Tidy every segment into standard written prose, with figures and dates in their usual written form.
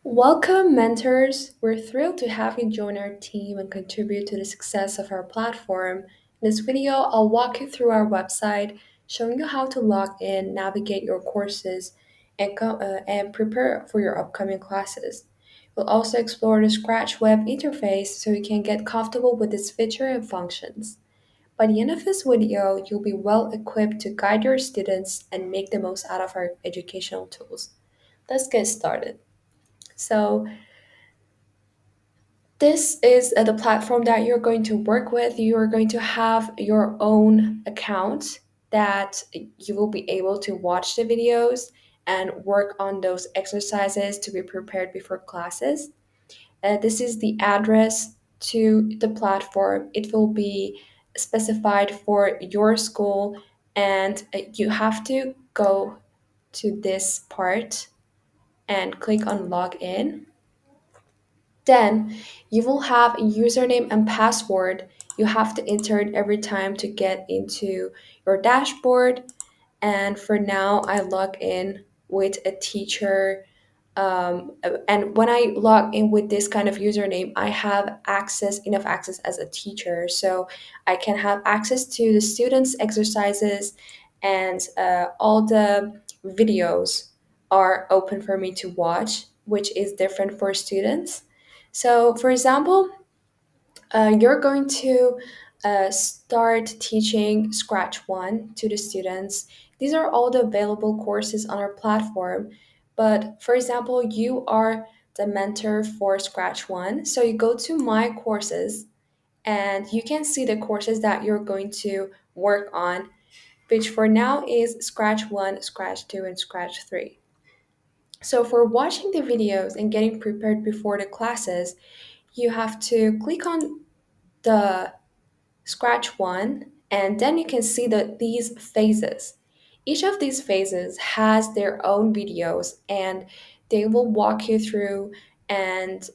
Welcome, mentors. We're thrilled to have you join our team and contribute to the success of our platform. In this video, I'll walk you through our website, showing you how to log in, navigate your courses, and prepare for your upcoming classes. We'll also explore the Scratch web interface so you can get comfortable with its feature and functions. By the end of this video, you'll be well equipped to guide your students and make the most out of our educational tools. Let's get started. So, this is the platform that you're going to work with. You are going to have your own account that you will be able to watch the videos and work on those exercises to be prepared before classes. This is the address to the platform. It will be specified for your school, and you have to go to this part and click on login. Then you will have a username and password you have to enter it every time to get into your dashboard. And for now, I log in with a teacher. And when I log in with this kind of username, I have enough access as a teacher. So I can have access to the students' exercises and all the videos are open for me to watch, which is different for students. So, for example, you're going to start teaching Scratch 1 to the students. These are all the available courses on our platform. But for example, you are the mentor for Scratch 1. So you go to My Courses and you can see the courses that you're going to work on, which for now is Scratch 1, Scratch 2, and Scratch 3. So for watching the videos and getting prepared before the classes, you have to click on the Scratch 1, and then you can see these phases. Each of these phases has their own videos, and they will walk you through and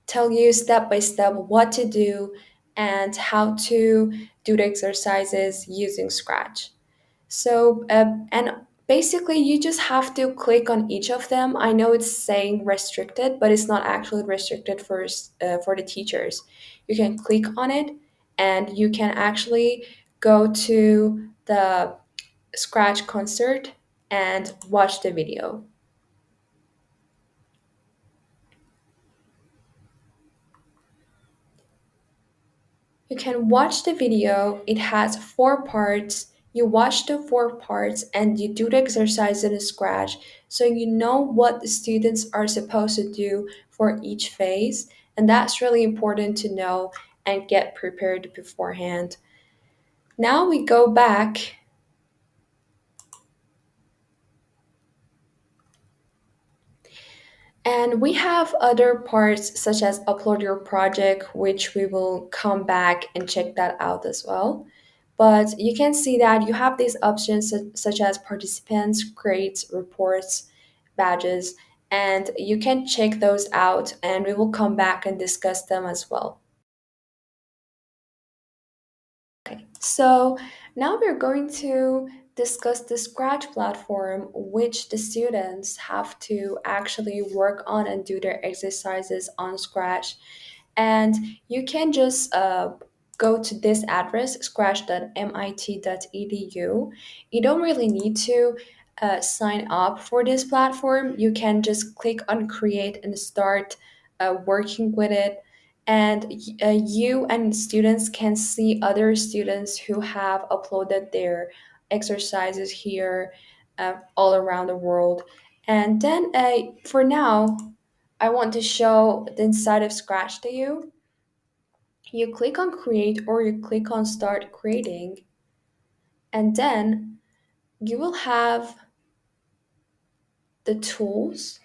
tell you step by step what to do and how to do the exercises using Scratch. And basically, you just have to click on each of them. I know it's saying restricted, but it's not actually restricted for the teachers. You can click on it, and you can actually go to the Scratch concert and watch the video. You can watch the video. It has four parts. You watch the four parts and you do the exercise in Scratch so you know what the students are supposed to do for each phase. And that's really important to know and get prepared beforehand. Now we go back and we have other parts such as upload your project, which we will come back and check that out as well. But you can see that you have these options such as participants, grades, reports, badges, and you can check those out and we will come back and discuss them as well. So now we're going to discuss the Scratch platform, which the students have to actually work on and do their exercises on Scratch. And you can just go to this address, scratch.mit.edu. You don't really need to sign up for this platform. You can just click on create and start working with it, and you and students can see other students who have uploaded their exercises here all around the world. And then for now, I want to show the inside of Scratch to you. You click on create or you click on start creating, and then you will have the tools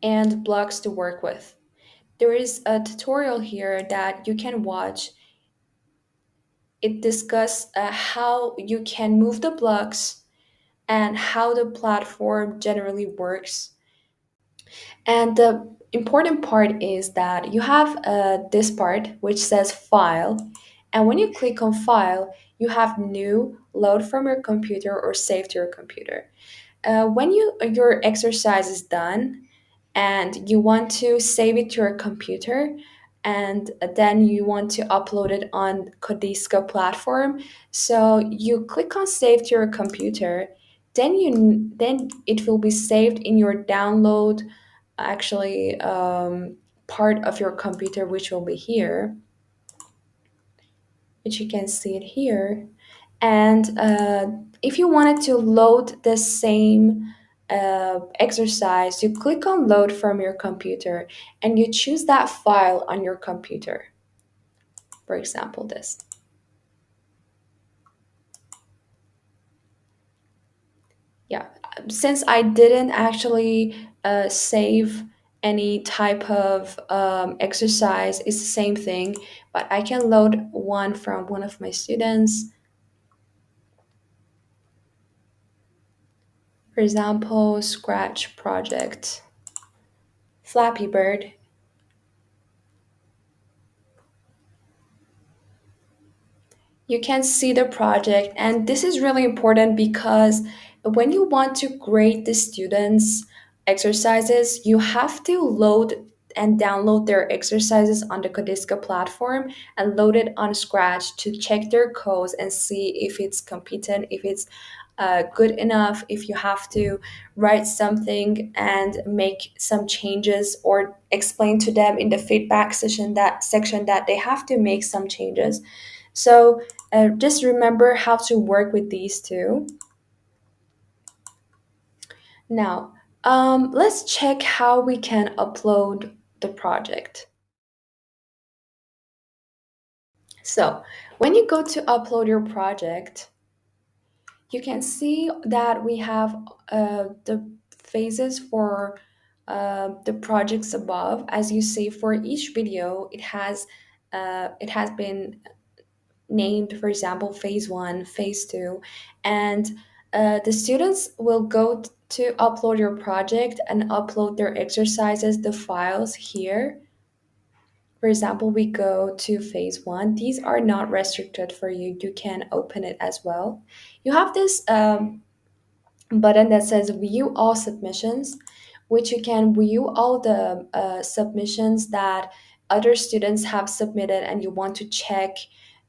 and blocks to work with. There is a tutorial here that you can watch. It discusses how you can move the blocks and how the platform generally works. And the important part is that you have this part which says file. And when you click on file, you have new, load from your computer, or save to your computer. When your exercise is done and you want to save it to your computer, and then you want to upload it on Codiska platform, so you click on save to your computer, then it will be saved in your download, actually, part of your computer, which will be here, which you can see it here. And if you wanted to load the same exercise, you click on load from your computer and you choose that file on your computer. For example, this. Yeah, since I didn't actually save any type of exercise, it's the same thing, but I can load one from one of my students. For example, Scratch project, Flappy Bird. You can see the project, and this is really important because when you want to grade the students exercises, you have to load and download their exercises on the Codiska platform and load it on Scratch to check their codes and see if it's competent, if it's good enough, if you have to write something and make some changes or explain to them in the feedback section that they have to make some changes. So just remember how to work with these two. Now, let's check how we can upload the project. So when you go to upload your project, you can see that we have the phases for the projects above. As you see, for each video, it has been named, for example, phase one, phase two, and the students will go to upload your project and upload their exercises, the files here. For example, we go to phase one. These are not restricted for you. You can open it as well. You have this button that says view all submissions, which you can view all the submissions that other students have submitted and you want to check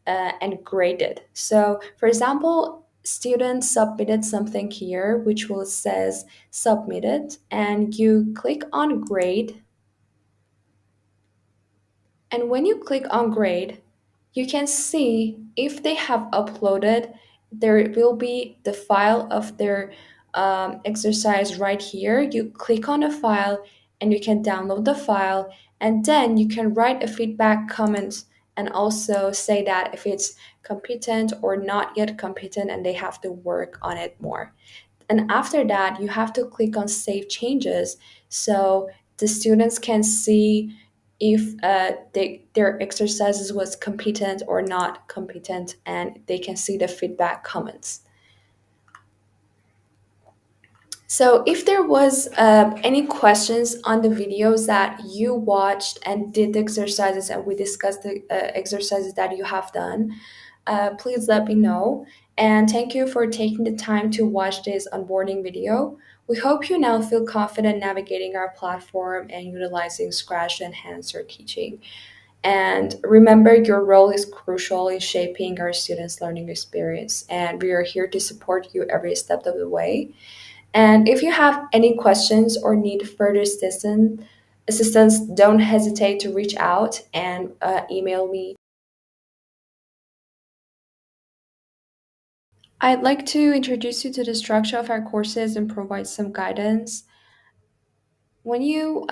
and grade it. So for example, students submitted something here which will says submitted, and you click on grade. And when you click on grade, you can see if they have uploaded, there will be the file of their exercise right here. You click on a file and you can download the file, and then you can write a feedback comment and also say that if it's competent or not yet competent and they have to work on it more. And after that, you have to click on Save Changes so the students can see if their exercises was competent or not competent, and they can see the feedback comments. So if there was any questions on the videos that you watched and did the exercises and we discussed the exercises that you have done, please let me know. And thank you for taking the time to watch this onboarding video. We hope you now feel confident navigating our platform and utilizing Scratch to enhance your teaching. And remember, your role is crucial in shaping our students' learning experience, and we are here to support you every step of the way. And if you have any questions or need further assistance, don't hesitate to reach out and email me. I'd like to introduce you to the structure of our courses and provide some guidance. When you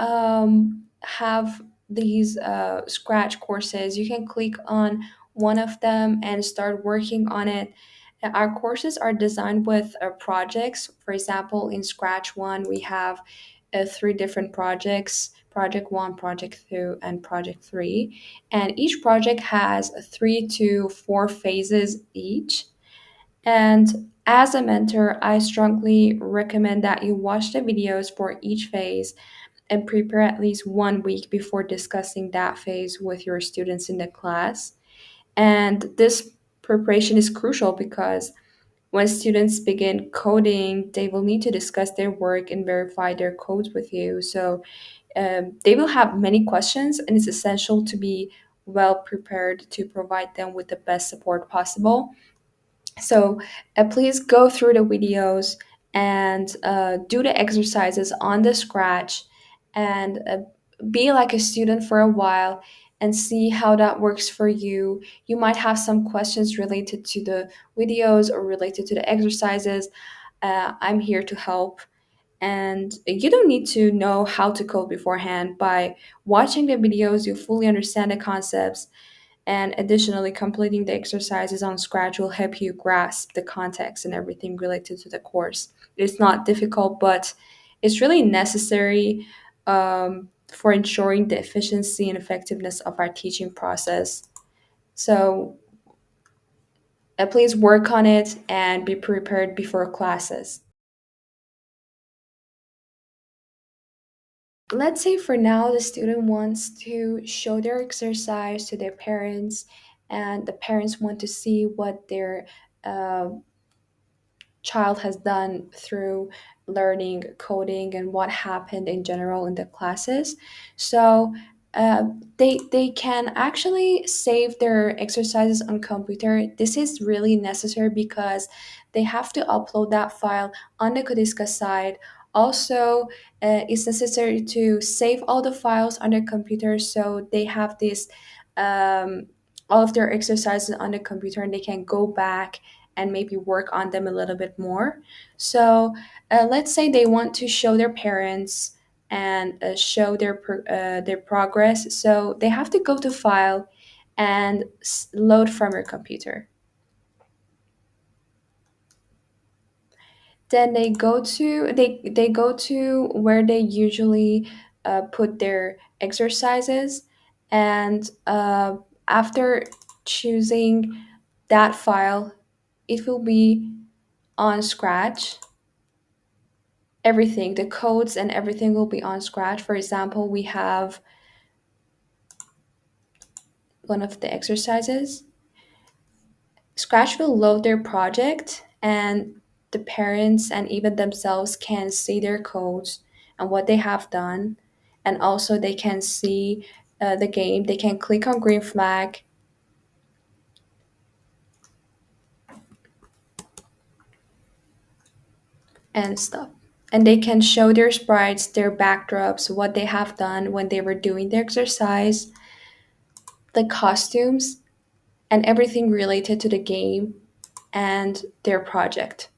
have these Scratch courses, you can click on one of them and start working on it. Our courses are designed with projects. For example, in Scratch 1, we have three different projects: Project 1, Project 2, and Project 3. And each project has 3 to 4 phases each. And as a mentor, I strongly recommend that you watch the videos for each phase and prepare at least 1 week before discussing that phase with your students in the class. And this preparation is crucial because When students begin coding, they will need to discuss their work and verify their codes with you. So they will have many questions, and it's essential to be well prepared to provide them with the best support possible. So please go through the videos and do the exercises on the scratch, and be like a student for a while and see how that works for you. You might have some questions related to the videos or related to the exercises. I'm here to help. And you don't need to know how to code beforehand. By watching the videos, you fully understand the concepts, and additionally, completing the exercises on Scratch will help you grasp the context and everything related to the course. It's not difficult, but it's really necessary for ensuring the efficiency and effectiveness of our teaching process. So please work on it and be prepared before classes. Let's say for now the student wants to show their exercise to their parents, and the parents want to see what their uh, child has done through learning coding and what happened in general in the classes. So they can actually save their exercises on computer. This is really necessary because they have to upload that file on the Codiska side. Also, it's necessary to save all the files on their computer, so they have this um, all of their exercises on the computer, and they can go back and maybe work on them a little bit more. So let's say they want to show their parents and show their progress. So they have to go to File and load from your computer. Then they go to where they usually put their exercises, and after choosing that file, it will be on Scratch. Everything, the codes and everything will be on Scratch. For example, we have one of the exercises. Scratch will load their project, and the parents and even themselves can see their codes and what they have done. And also, they can see the game. They can click on green flag and stuff. And they can show their sprites, their backdrops, what they have done when they were doing the exercise, the costumes, and everything related to the game and their project.